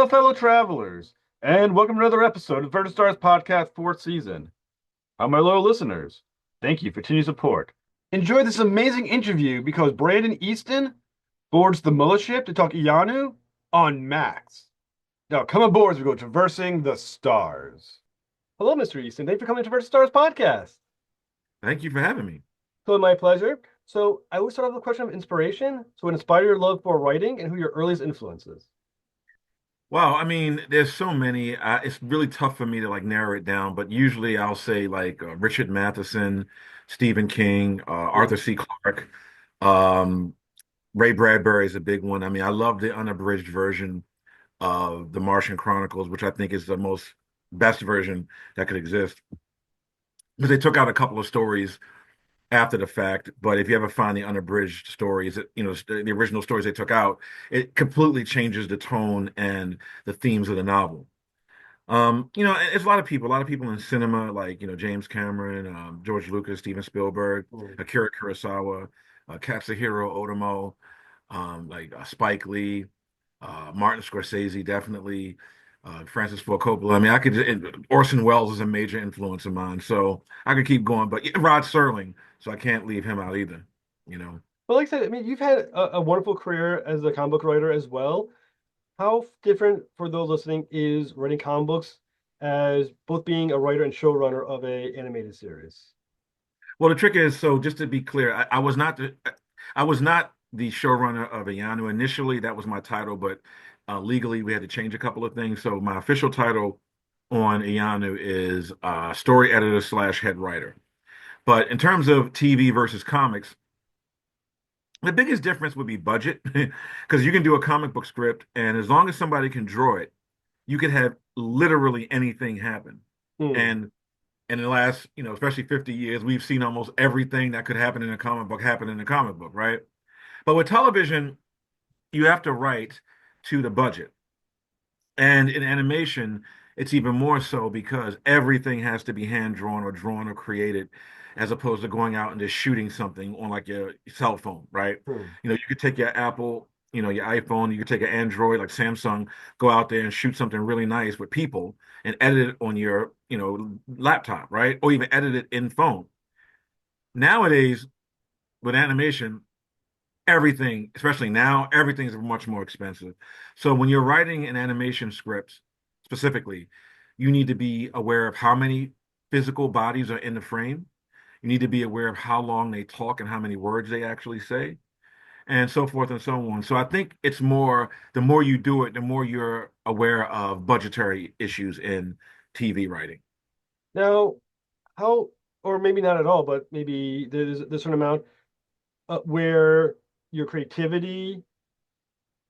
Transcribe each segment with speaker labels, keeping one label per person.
Speaker 1: Hello, fellow travelers, and welcome to another episode of Verta Stars Podcast fourth season. My loyal listeners, thank you for continued support. Enjoy this amazing interview because Brandon Easton boards the mothership to talk Iyanu on Max. Now, come aboard as we go traversing the stars. Hello, Mr. Easton. Thanks for coming to Verta Stars Podcast.
Speaker 2: Thank you for having me.
Speaker 1: So, my pleasure. So, I always start off with a question of inspiration. So, what inspired your love for writing and who your earliest influences?
Speaker 2: Well, I mean, there's so many. It's really tough for me to like narrow it down, but usually I'll say like Richard Matheson, Stephen King, Arthur C. Clarke, um, Ray Bradbury is a big one. I mean, I love the unabridged version of the Martian Chronicles, which I think is the most best version that could exist. Because they took out a couple of stories after the fact, but if you ever find the unabridged stories, the original stories they took out, it completely changes the tone and the themes of the novel. It's a lot of people in cinema, like, James Cameron, George Lucas, Steven Spielberg,
Speaker 1: Mm.
Speaker 2: Akira Kurosawa, Katsuhiro Otomo, Spike Lee, Martin Scorsese, definitely, Francis Ford Coppola. I mean, Orson Welles is a major influence of mine, so I could keep going. But yeah, Rod Serling, so I can't leave him out either. You know.
Speaker 1: Well, like I said, I mean, you've had a wonderful career as a comic book writer as well. How different for those listening is writing comic books as both being a writer and showrunner of a animated series?
Speaker 2: Well, the trick is, so just to be clear, I was not the showrunner of Iyanu. Initially, that was my title, but legally we had to change a couple of things. So my official title on Iyanu is story editor slash head writer. But in terms of TV versus comics, the biggest difference would be budget, because you can do a comic book script, and as long as somebody can draw it, you could have literally anything happen.
Speaker 1: Hmm.
Speaker 2: And in the last, especially 50 years, we've seen almost everything that could happen in a comic book happen in a comic book, right? But with television, you have to write to the budget. And in animation, it's even more so because everything has to be hand drawn or created, as opposed to going out and just shooting something on like your cell phone, right?
Speaker 1: Hmm.
Speaker 2: You could take your Apple, your iPhone, you could take an Android like Samsung, go out there and shoot something really nice with people and edit it on your, laptop, right? Or even edit it in phone. Nowadays, with animation, everything, especially now, everything's much more expensive. So when you're writing an animation script specifically, you need to be aware of how many physical bodies are in the frame. You need to be aware of how long they talk and how many words they actually say, and so forth and so on. So I think it's more, the more you do it, the more you're aware of budgetary issues in TV writing.
Speaker 1: Now, how, or maybe not at all, but maybe there's a certain amount where your creativity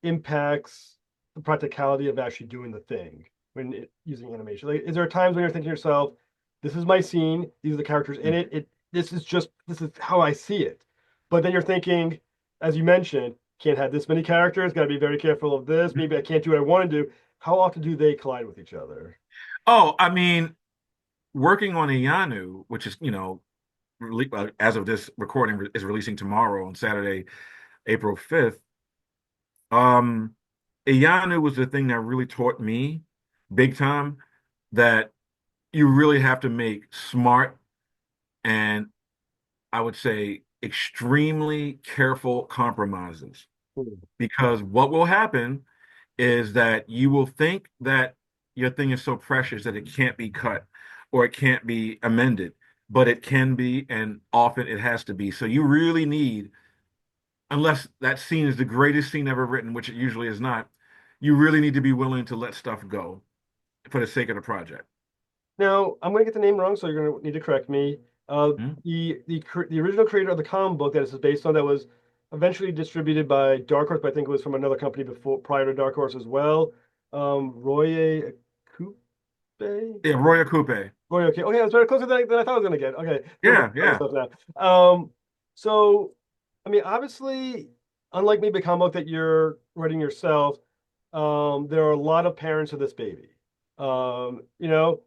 Speaker 1: impacts the practicality of actually doing the thing when using animation. Like, is there times when you're thinking to yourself, "This is my scene. These are the characters in it. This is how I see it." But then you're thinking, as you mentioned, can't have this many characters. Got to be very careful of this. Maybe I can't do what I want to do. How often do they collide with each other?
Speaker 2: Oh, I mean, working on Iyanu, which is, as of this recording, is releasing tomorrow on Saturday, April 5th. Um, Iyanu was the thing that really taught me big time that you really have to make smart and, I would say, extremely careful compromises.
Speaker 1: Hmm.
Speaker 2: Because what will happen is that you will think that your thing is so precious that it can't be cut or it can't be amended, but it can be, and often it has to be. So you really need, unless that scene is the greatest scene ever written, which it usually is not, you really need to be willing to let stuff go for the sake of the project.
Speaker 1: Now, I'm going to get the name wrong, so you're going to need to correct me. Uh,
Speaker 2: Hmm?
Speaker 1: the original creator of the comic book that this is based on, that was eventually distributed by Dark Horse, but I think it was from another company before, prior to Dark Horse as well. Roy Coupe.
Speaker 2: Yeah, Roy Coupe.
Speaker 1: Roy, okay, okay, I was very closer than I thought I was going to get. Okay, feel better
Speaker 2: Yeah,
Speaker 1: about
Speaker 2: yeah.
Speaker 1: myself now. So, I mean, obviously, unlike maybe the comic book that you're writing yourself, there are a lot of parents of this baby. You know,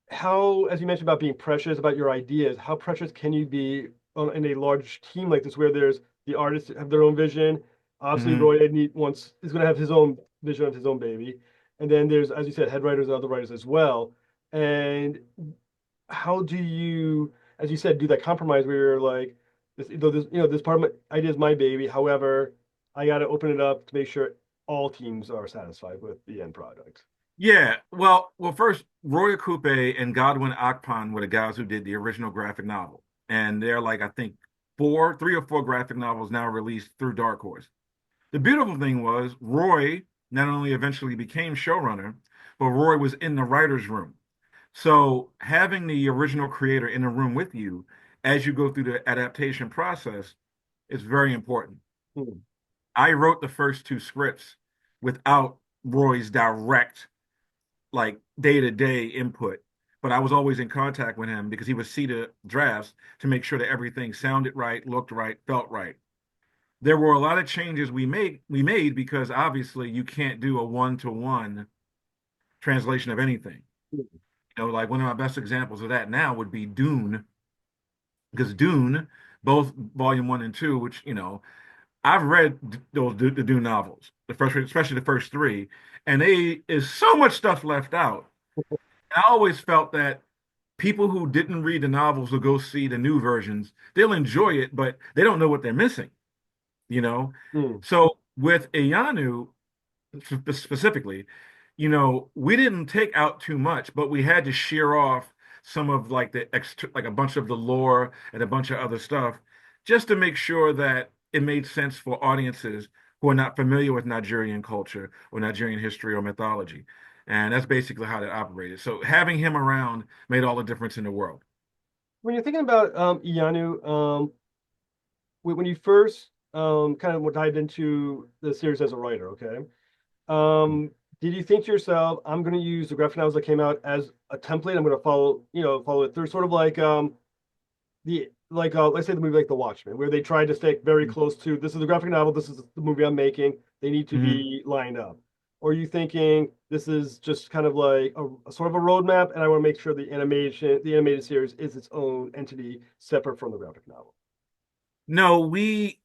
Speaker 1: how, as you mentioned about being precious about your ideas, how precious can you be in a large team like this where there's the artists have their own vision? Obviously,
Speaker 2: Hmm.
Speaker 1: Roy wants is going to have his own vision of his own baby, and then there's, as you said, head writers and other writers as well. And how do you, as you said, do that compromise where you're like, this, though this, this part of my idea is my baby. However, I got to open it up to make sure all teams are satisfied with the end product.
Speaker 2: Yeah, well, first, Roy Coupe and Godwin Akpan were the guys who did the original graphic novel, and they're like I think three or four graphic novels now released through Dark Horse. The beautiful thing was Roy not only eventually became showrunner, but Roy was in the writer's room. So having the original creator in the room with you as you go through the adaptation process is very important.
Speaker 1: Hmm.
Speaker 2: I wrote the first two scripts without Roy's direct, like day-to-day input, but I was always in contact with him because he would see the drafts to make sure that everything sounded right, looked right, felt right. There were a lot of changes we made because obviously you can't do a one-to-one translation of anything. Like one of my best examples of that now would be Dune, because Dune, both volume one and two, which I've read the Dune novels, the first, especially the first three, and they is so much stuff left out. I always felt that people who didn't read the novels will go see the new versions. They'll enjoy it, but they don't know what they're missing, you know?
Speaker 1: Hmm.
Speaker 2: So with Iyanu specifically, we didn't take out too much, but we had to shear off some of like the extra, like a bunch of the lore and a bunch of other stuff, just to make sure that it made sense for audiences who are not familiar with Nigerian culture or Nigerian history or mythology. And that's basically how that operated. So having him around made all the difference in the world.
Speaker 1: When you're thinking about Iyanu, when you first kind of dived into the series as a writer, okay, um, did you think to yourself, I'm going to use the graphic novels that came out as a template? I'm going to follow it through, sort of like let's say the movie like The Watchmen, where they tried to stick very close to this is the graphic novel, this is the movie I'm making. They need to
Speaker 2: Mhm.
Speaker 1: be lined up. Or are you thinking this is just kind of like a sort of a roadmap, and I want to make sure the animated series is its own entity separate from the graphic novel?
Speaker 2: No, we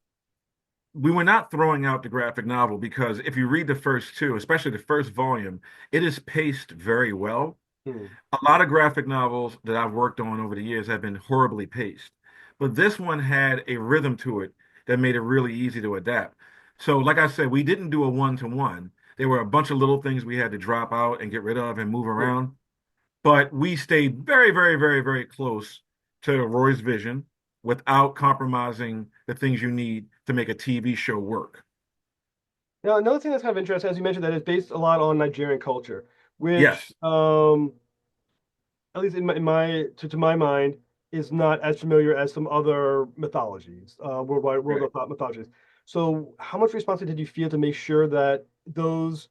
Speaker 2: were not throwing out the graphic novel because if you read the first two, especially the first volume, it is paced very well.
Speaker 1: Hmm.
Speaker 2: A lot of graphic novels that I've worked on over the years have been horribly paced, but this one had a rhythm to it that made it really easy to adapt. So, like I said, we didn't do a one-to-one. There were a bunch of little things we had to drop out and get rid of and move
Speaker 1: Hmm.
Speaker 2: around, but we stayed very, very, very, very close to Roy's vision without compromising the things you need to make a TV show work.
Speaker 1: Now, another thing that's kind of interesting, as you mentioned, that it's based a lot on Nigerian culture, which
Speaker 2: Yes.
Speaker 1: at least to my mind, is not as familiar as some other mythologies, world
Speaker 2: Right.
Speaker 1: of thought mythologies. So, how much responsibility did you feel to make sure that the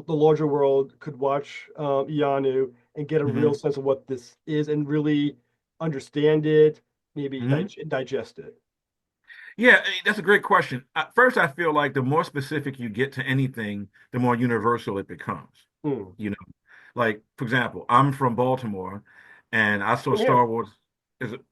Speaker 1: larger world could watch Iyanu and get a real
Speaker 2: hmm
Speaker 1: sense of what this is and really understand it, maybe
Speaker 2: hmm
Speaker 1: digest it?
Speaker 2: Yeah, that's a great question. First, I feel like the more specific you get to anything, the more universal it becomes.
Speaker 1: Hmm.
Speaker 2: You know, like for example, I'm from Baltimore, and
Speaker 1: Same here.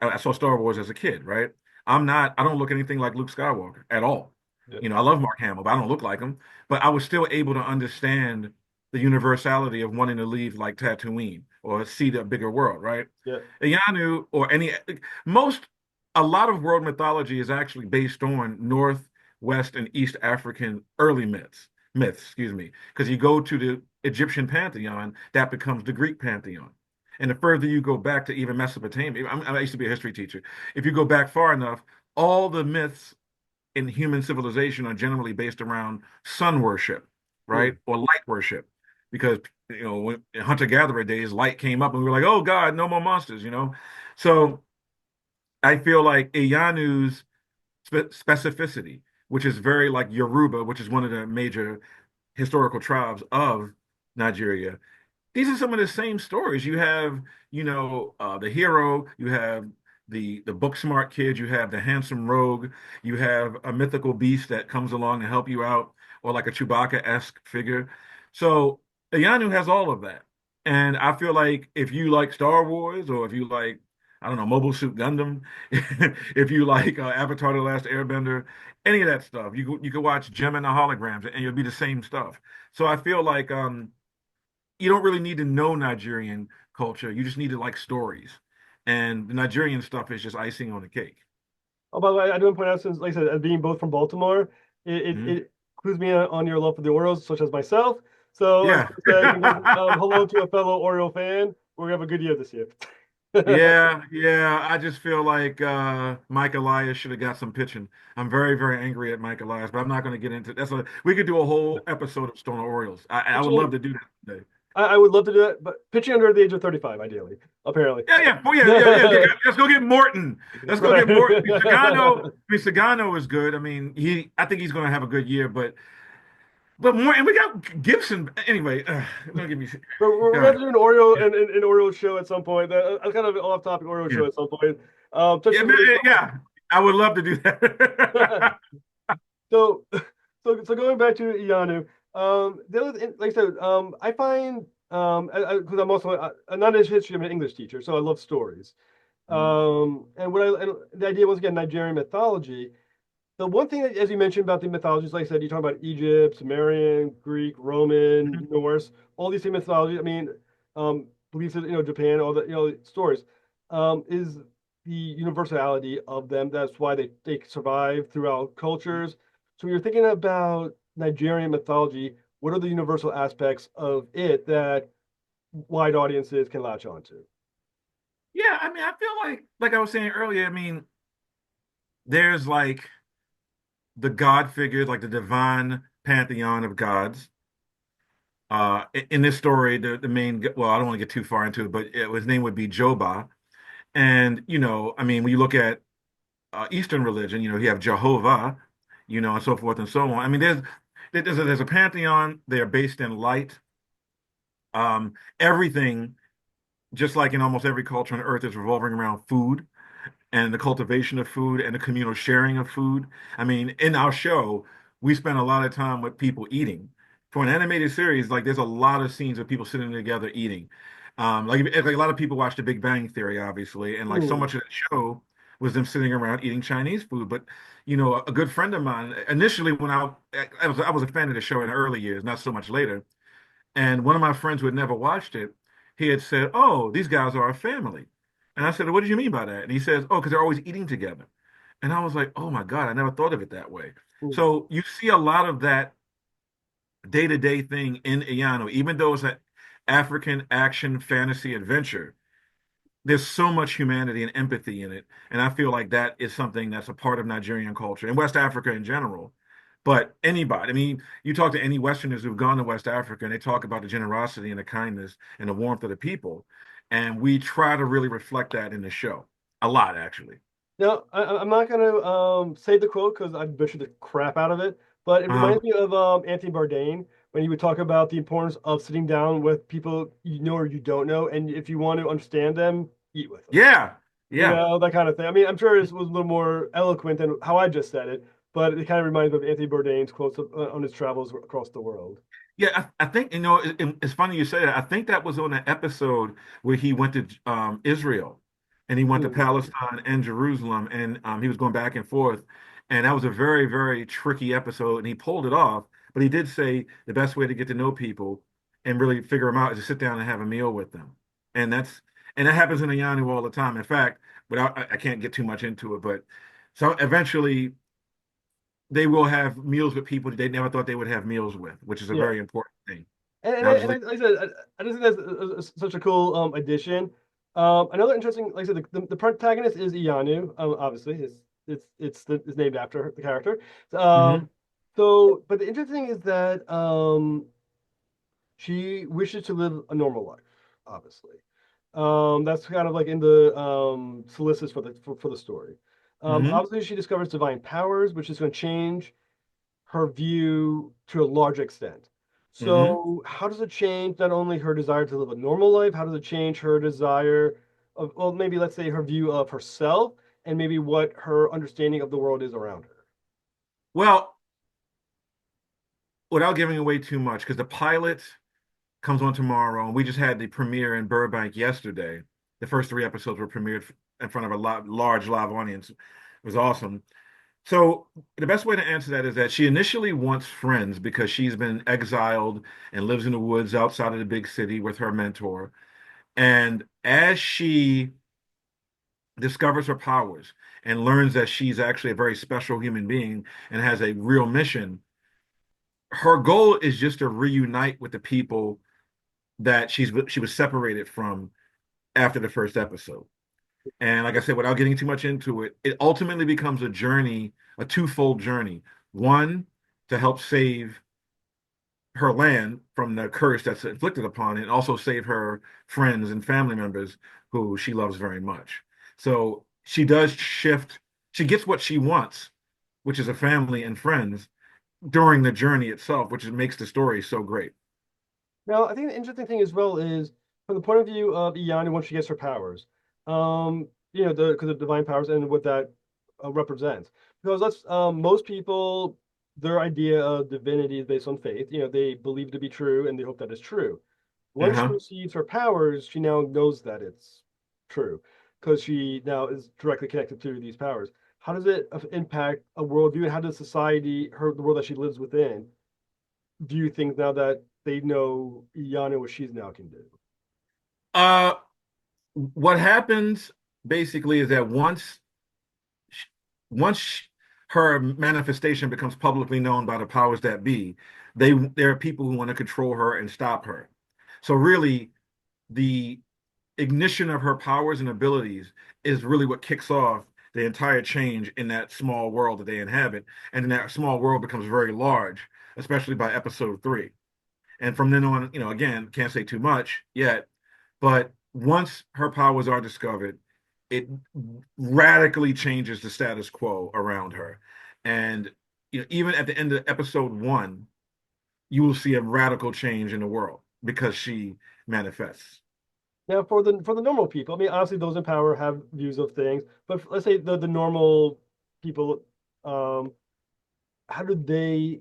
Speaker 2: I saw Star Wars as a kid, right? I don't look anything like Luke Skywalker at all.
Speaker 1: Yeah.
Speaker 2: I love Mark Hamill, but I don't look like him. But I was still able to understand the universality of wanting to leave like Tatooine or see the bigger world, right?
Speaker 1: Yeah.
Speaker 2: Iyanu or any most a lot of world mythology is actually based on North, West, and East African early myths, excuse me. Because you go to the Egyptian pantheon, that becomes the Greek pantheon. And the further you go back to even Mesopotamia, I used to be a history teacher. If you go back far enough, all the myths in human civilization are generally based around sun worship, right?
Speaker 1: Hmm.
Speaker 2: Or light worship. Because, when in hunter-gatherer days, light came up and we were like, oh God, no more monsters.
Speaker 1: Hmm.
Speaker 2: So I feel like Iyanu's specificity, which is very like Yoruba, which is one of the major historical tribes of Nigeria. These are some of the same stories. You have, the hero, you have the book smart kid, you have the handsome rogue, you have a mythical beast that comes along to help you out, or like a Chewbacca-esque figure. So Iyanu has all of that. And I feel like if you like Star Wars or if you like, I don't know, Mobile Suit Gundam, if you like Avatar: The Last Airbender, any of that stuff, you could watch Gem and the Holograms, and it'll be the same stuff. So I feel like you don't really need to know Nigerian culture. You just need to like stories, and the Nigerian stuff is just icing on the cake.
Speaker 1: Oh, by the way, I do want to point out, since, like I said, being both from Baltimore,
Speaker 2: Mhm.
Speaker 1: it clues me on your love for the Orioles, such as myself. So I just
Speaker 2: Yeah.
Speaker 1: want to say, hello to a fellow Oriole fan. We're gonna have a good year this year.
Speaker 2: Yeah, yeah. I just feel like Mike Elias should have got some pitching. I'm very, very angry at Mike Elias, but I'm not going to get into that's a we could do a whole episode of Stone Orioles. I would love
Speaker 1: Pitching,
Speaker 2: to do that today.
Speaker 1: I would love to do that, but pitching under the age of 35, ideally, apparently.
Speaker 2: Yeah, yeah. Oh, yeah, yeah, yeah. Let's go get Morton. Let's go get Morton.
Speaker 1: Right.
Speaker 2: Sagano is good. I mean, I think he's going to have a good year, but Morton, we got Gibson. Anyway, don't get me.
Speaker 1: We're gonna
Speaker 2: God.
Speaker 1: have to do an Oreo an Oreo show at some point. Kind of an off-topic Oreo
Speaker 2: Yeah,
Speaker 1: show at some point.
Speaker 2: yeah,
Speaker 1: Touching base.
Speaker 2: yeah. I would love to do that.
Speaker 1: So, so going back to Iyanu, the other like I said, I find because I'm also not in history, I'm an English teacher, so I love stories.
Speaker 2: Mhm.
Speaker 1: And the idea was, again, Nigerian mythology. The one thing that, as you mentioned about the mythologies, like I said, you talk about Egypt, Sumerian, Greek, Roman, Norse, all these same mythologies. I mean, beliefs that, Japan, all the, stories, is the universality of them. That's why they survive throughout cultures. So when you're thinking about Nigerian mythology, what are the universal aspects of it that wide audiences can latch onto?
Speaker 2: Yeah, I mean, I feel like I was saying earlier, I mean, there's like the God figures, like the divine pantheon of gods. In this story, the main, well, I don't want to get too far into it, but his name would be Joba. And, I mean, when you look at Eastern religion, you have Jehovah, and so forth and so on. I mean, there's a pantheon. They are based in light. Everything, just like in almost every culture on earth, is revolving around food and the cultivation of food and the communal sharing of food. I mean, in our show, we spend a lot of time with people eating. For an animated series, like there's a lot of scenes of people sitting together eating. Like a lot of people watch The Big Bang Theory, obviously, and like so
Speaker 1: Hmm.
Speaker 2: much of that show was them sitting around eating Chinese food. But a good friend of mine, initially when I was a fan of the show in the early years, not so much later. And one of my friends who had never watched it, he had said, "Oh, these guys are a family." And I said, "What did you mean by that?" And he says, "Oh, because they're always eating together." And I was like, "Oh my God, I never thought of it that way."
Speaker 1: Hmm.
Speaker 2: So you see a lot of that day-to-day thing in Iyano, even though it's an African action fantasy adventure. There's so much humanity and empathy in it, and I feel like that is something that's a part of Nigerian culture and West Africa in general. But anybody, I mean, you talk to any Westerners who've gone to West Africa, and they talk about the generosity and the kindness and the warmth of the people, and we try to really reflect that in the show a lot, actually.
Speaker 1: Now, I'm not gonna say the quote because I butchered the crap out of it, but it
Speaker 2: Uh-huh.
Speaker 1: reminds me of Anthony Bourdain when he would talk about the importance of sitting down with people you know or you don't know, and if you want to understand them, eat with them.
Speaker 2: Yeah, yeah.
Speaker 1: That kind of thing. I mean, I'm sure it was a little more eloquent than how I just said it, but it kind of reminds me of Anthony Bourdain's quotes on his travels across the world.
Speaker 2: Yeah, I think it's funny you say that. I think that was on an episode where he went to Israel, and he went to
Speaker 1: Hmm.
Speaker 2: Palestine and Jerusalem, and he was going back and forth, and that was a very, very tricky episode, and he pulled it off. But he did say the best way to get to know people and really figure them out is to sit down and have a meal with them, and that happens in Iyanu all the time. In fact, I can't get too much into it, but so eventually they will have meals with people that they never thought they would have meals with, which is a
Speaker 1: Yeah.
Speaker 2: very important thing.
Speaker 1: And,
Speaker 2: And I'll just
Speaker 1: like I said, I just think that's such a cool addition. Another interesting, like I said, the protagonist is Iyanu. Obviously, it's named after the character.
Speaker 2: hmm
Speaker 1: Um, but the interesting thing is that she wishes to live a normal life. Obviously, that's kind of like in the solicits for the story.
Speaker 2: hmm
Speaker 1: Obviously, she discovers divine powers, which is going to change her view to a large extent.
Speaker 2: hmm
Speaker 1: So, how does it change not only her desire to live a normal life, how does it change her desire of, well, maybe let's say her view of herself and maybe what her understanding of the world is around her?
Speaker 2: Well, without giving away too much, because the pilot comes on tomorrow, and we just had the premiere in Burbank yesterday. The first three episodes were premiered in front of a large live audience. It was awesome. So the best way to answer that is that she initially wants friends because she's been exiled and lives in the woods outside of the big city with her mentor. And as she discovers her powers and learns that she's actually a very special human being and has a real mission, her goal is just to reunite with the people that she was separated from after the first episode. And like I said, without getting too much into it, it ultimately becomes a journey, a twofold journey. One, to help save her land from the curse that's inflicted upon it, and also save her friends and family members who she loves very much. So she does shift, she gets what she wants, which is a family and friends during the journey itself, which makes the story so great.
Speaker 1: Now, I think the interesting thing as well is from the point of view of Iyanu once she gets her powers, the because of divine powers and what that represents. Because most people, their idea of divinity is based on faith. They believe to be true and they hope that it's true. Once she
Speaker 2: Uh-huh.
Speaker 1: receives her powers, she now knows that it's true because she now is directly connected to these powers. How does it impact a worldview, and how does society, the world that she lives within, view things now that they know Iyana what she's now can do?
Speaker 2: Uh, what happens basically is that once her manifestation becomes publicly known by the powers that be, there are people who want to control her and stop her. So really, the ignition of her powers and abilities is really what kicks off the entire change in that small world that they inhabit, and then that small world becomes very large, especially by episode 3. And from then on, again, can't say too much yet, but once her powers are discovered, it radically changes the status quo around her. And even at the end of episode 1, you will see a radical change in the world because she manifests.
Speaker 1: Now, for the normal people, I mean, obviously those in power have views of things, but let's say the normal people, um, how do they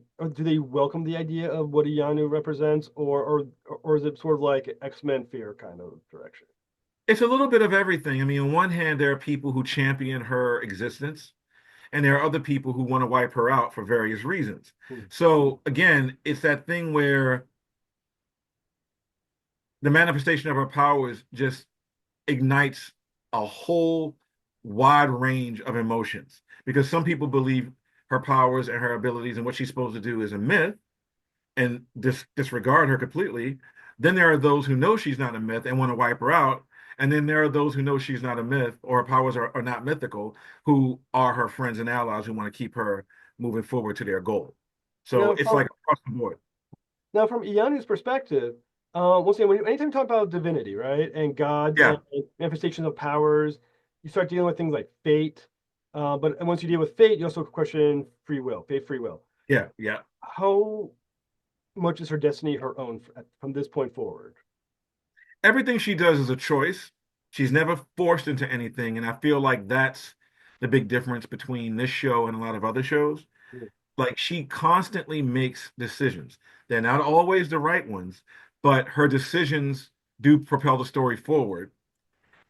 Speaker 1: welcome the idea of what Iyanu represents, or is it sort of like X-Men fear kind of direction?
Speaker 2: It's a little bit of everything. I mean, on one hand, there are people who champion her existence, and there are other people who want to wipe her out for various reasons.
Speaker 1: Hmm.
Speaker 2: So again, it's that thing where the manifestation of her powers just ignites a whole wide range of emotions because some people believe her powers and her abilities and what she's supposed to do is a myth and disregard her completely. Then there are those who know she's not a myth and want to wipe her out. And then there are those who know she's not a myth or her powers are not mythical, who are her friends and allies who want to keep her moving forward to their goal. So
Speaker 1: Now,
Speaker 2: it's like across the board.
Speaker 1: from Iyanu's perspective, we'll say anytime you talk about divinity, right, and gods and
Speaker 2: Yeah,
Speaker 1: manifestations of powers, you start dealing with things like fate. And once you deal with fate, you also question free will, fate, free will.
Speaker 2: yeah, yeah.
Speaker 1: How much is her destiny her own from this point forward?
Speaker 2: Everything she does is a choice. She's never forced into anything, and I feel like that's the big difference between this show and a lot of other shows. Like she constantly makes decisions. They're not always the right ones, but her decisions do propel the story forward.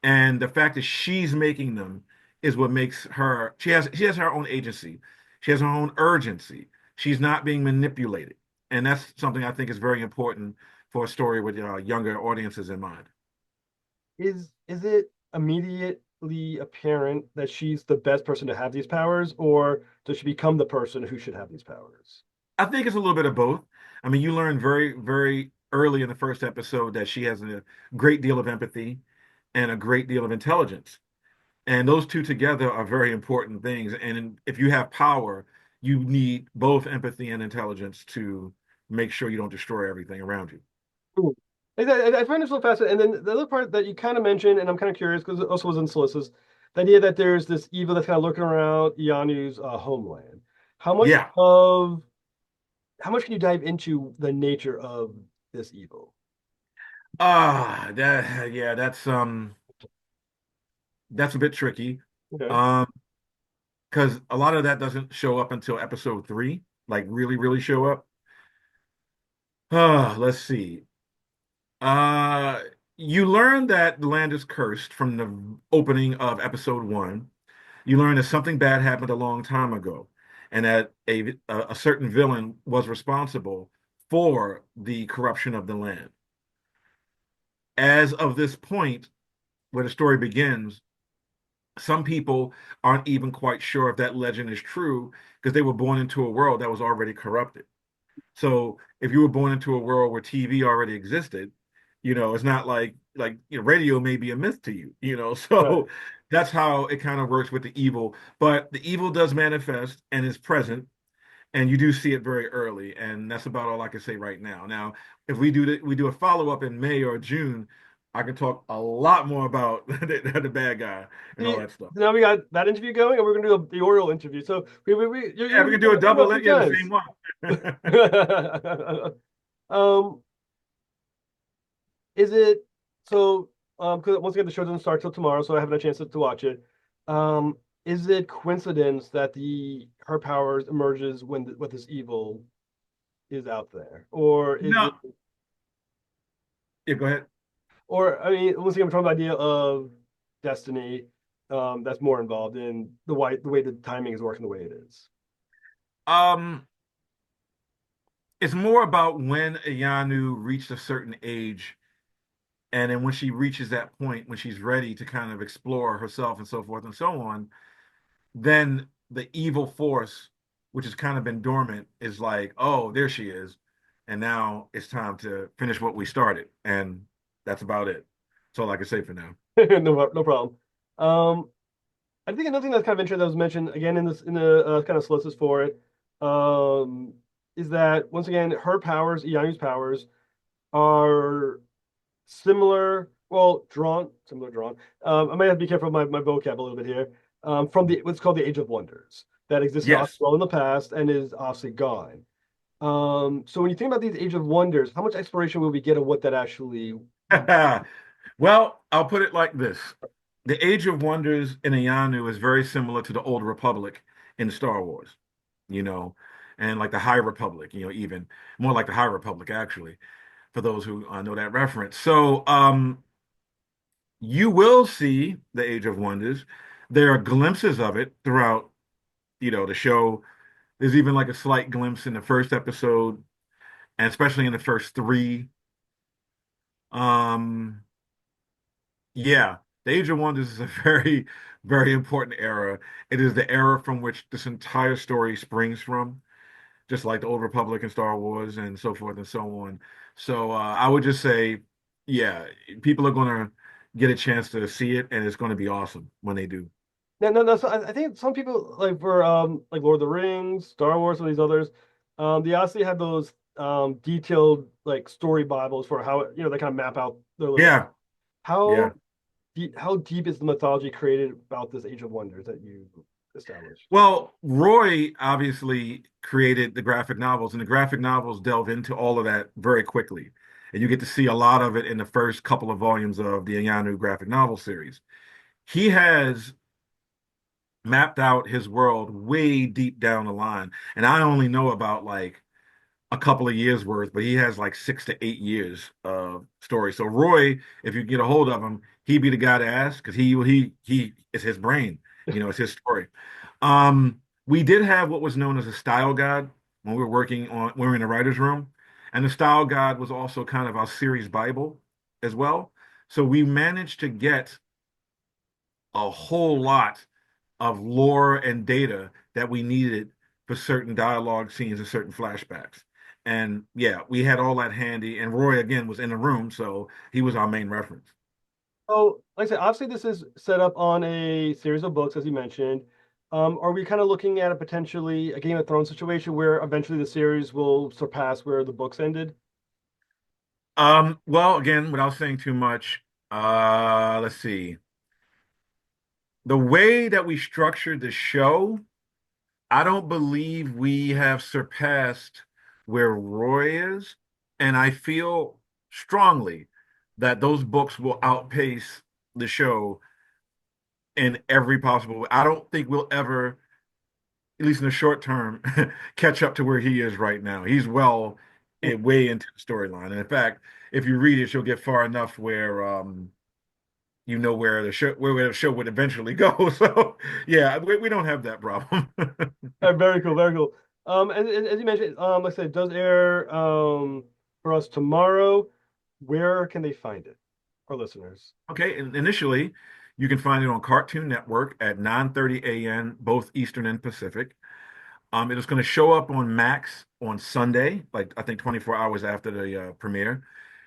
Speaker 2: And the fact that she's making them is what makes her, she has her own agency. She has her own urgency. She's not being manipulated. And that's something I think is very important for a story with younger audiences in mind.
Speaker 1: Is it immediately apparent that she's the best person to have these powers, or does she become the person who should have these powers?
Speaker 2: I think it's a little bit of both. I mean, you learn very, very early in the first episode that she has a great deal of empathy and a great deal of intelligence. And those two together are very important things. And if you have power, you need both empathy and intelligence to make sure you don't destroy everything around you.
Speaker 1: Ooh. I find it so fascinating. And then the other part that you kind of mentioned, and I'm kind of curious because it also was in Solicits, the idea that there's this evil that's kind of lurking around Ianu's homeland. How much
Speaker 2: Yeah.
Speaker 1: of how much can you dive into the nature of this evil?
Speaker 2: Yeah, that's a bit tricky.
Speaker 1: Okay.
Speaker 2: Um, because a lot of that doesn't show up until episode 3, like really, really show up. Let's see. You learn that the land is cursed from the opening of episode one. You learn that something bad happened a long time ago, and that a certain villain was responsible for the corruption of the land. As of this point, where the story begins, some people aren't even quite sure if that legend is true because they were born into a world that was already corrupted. So if you were born into a world where TV already existed, it's not like radio may be a myth to you.
Speaker 1: Right.
Speaker 2: So that's how it kind of works with the evil. But the evil does manifest and is present, and you do see it very early, and that's about all I can say right now. Now, if we do a follow up in May or June, I can talk a lot more about the bad guy and all
Speaker 1: See,
Speaker 2: that stuff.
Speaker 1: so now we got that interview going, and we're gonna do the Oriole interview. So
Speaker 2: Yeah, we can do a
Speaker 1: you're
Speaker 2: double,
Speaker 1: roughly
Speaker 2: yeah, the
Speaker 1: guys.
Speaker 2: same one.
Speaker 1: um, is it so? Because once again, the show doesn't start till tomorrow, so I haven't had a chance to watch it. Um, is it coincidence that the her powers emerges when what this evil is out there, or is it?
Speaker 2: No, yeah, go ahead.
Speaker 1: Or I mean, once again, we're talking about the idea of destiny. That's more involved in the way the timing is working the way it is.
Speaker 2: Um, it's more about when Iyanu reached a certain age, and then when she reaches that point, when she's ready to kind of explore herself and so forth and so on, then the evil force, which has kind of been dormant, is like, oh, there she is, and now it's time to finish what we started, and that's about it. That's all I can say for now.
Speaker 1: No problem. Um, I think another thing that's kind of interesting that was mentioned again in this in the kind of solicits for it, um, is that once again her powers, Iyanu's powers, are similar. Well, similar drawn. I might have to be careful with my vocab a little bit here. From the what's called the Age of Wonders that existed
Speaker 2: Yes.
Speaker 1: well in the past and is obviously gone. So when you think about these Age of Wonders, how much exploration will we get of what that actually would
Speaker 2: Well, I'll put it like this. The Age of Wonders in Iyanu is very similar to the Old Republic in Star Wars, you know, and like the High Republic, even more like the High Republic, actually, for those who know that reference. So, you will see the Age of Wonders. There are glimpses of it throughout, the show. There's even like a slight glimpse in the first episode, and especially in the first three. Um, Yeah, the Age of Wonders is a very, very important era. It is the era from which this entire story springs from, just like the Old Republic and Star Wars and so forth and so on. So I would just say, yeah, people are going to get a chance to see it, and it's going to be awesome when they do.
Speaker 1: no. So I think some people like for like Lord of the Rings, Star Wars, and these others, they obviously have those detailed like story Bibles for how they kind of map out their little
Speaker 2: Yeah,
Speaker 1: how
Speaker 2: yeah.
Speaker 1: how deep is the mythology created about this Age of Wonders that you established?
Speaker 2: Well, Roy obviously created the graphic novels, and the graphic novels delve into all of that very quickly. And you get to see a lot of it in the first couple of volumes of the Iyanu graphic novel series. He has mapped out his world way deep down the line. And I only know about like a couple of years worth, but he has like 6 to 8 years of story. So Roy, if you get a hold of him, he'd be the guy to ask because he it's his brain, it's his story. We did have what was known as a style guide when we were when we were in the writer's room. And the style guide was also kind of our series Bible as well. So we managed to get a whole lot of lore and data that we needed for certain dialogue scenes and certain flashbacks. And yeah, we had all that handy. And Roy again was in the room, so he was our main reference.
Speaker 1: So, like I said, obviously this is set up on a series of books, as you mentioned. Are we kind of looking at a potentially a Game of Thrones situation where eventually the series will surpass where the books ended?
Speaker 2: Well, again, without saying too much, let's see. The way that we structured the show, I don't believe we have surpassed where Roy is, and I feel strongly that those books will outpace the show in every possible way. I don't think we'll ever, at least in the short term, catch up to where he is right now. He's well way into the storyline. And in fact, if you read it, you'll get far enough where you know where the show would eventually go. So yeah, we don't have that problem.
Speaker 1: Very cool, very cool. And as you mentioned, like I said, it does air for us tomorrow. Where can they find it, our listeners?
Speaker 2: Okay, and initially you can find it on Cartoon Network at 9:30 a.m. both Eastern and Pacific. It is going to show up on Max on Sunday, like I think 24 hours after the premiere.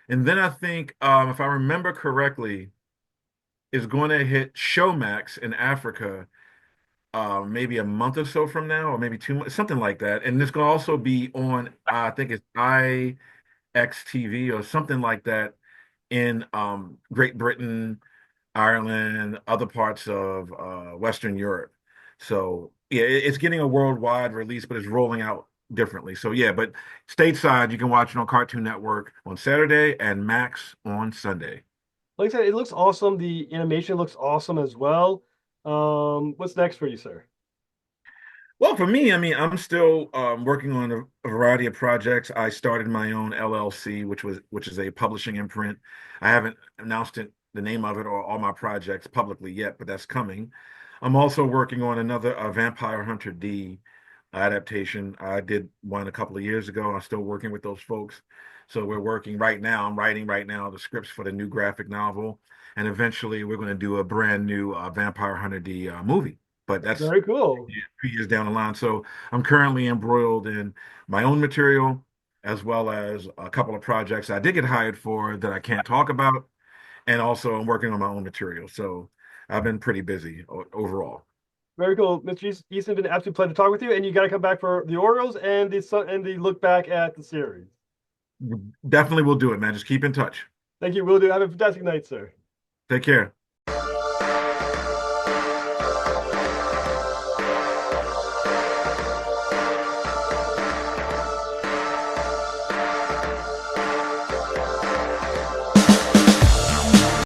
Speaker 2: And then I think, if I remember correctly, is going to hit Showmax in Africa maybe a month or so from now, or maybe 2 months, something like that. And it's going to also be on, I think it's IXTV or something like that in Great Britain, Ireland, other parts of Western Europe. So yeah, it's getting a worldwide release, but it's rolling out differently. So yeah, but stateside, you can watch it on Cartoon Network on Saturday and Max on Sunday.
Speaker 1: Like I said, it looks awesome. The animation looks awesome as well. What's next for you, sir?
Speaker 2: Well, for me, I mean, I'm still working on a variety of projects. I started my own LLC, which is a publishing imprint. I haven't announced the name of it or all my projects publicly yet, but that's coming. I'm also working on another Vampire Hunter D adaptation. I did one a couple of years ago. I'm still working with those folks. So we're working right now. I'm writing right now the scripts for the new graphic novel, and eventually we're going to do a brand new Vampire Hunter D movie. But that's
Speaker 1: Very cool.
Speaker 2: 2 years down the line. So I'm currently embroiled in my own material as well as a couple of projects I did get hired for that I can't talk about. And also I'm working on my own material. So I've been pretty busy overall.
Speaker 1: Very cool, Mr. Easton. Been an absolute pleasure to talk with you. And you got to come back for the Orioles and the look back at the series.
Speaker 2: Definitely will do it, man. Just keep in touch.
Speaker 1: Thank you. Will do. Have a fantastic night, sir.
Speaker 2: Take care.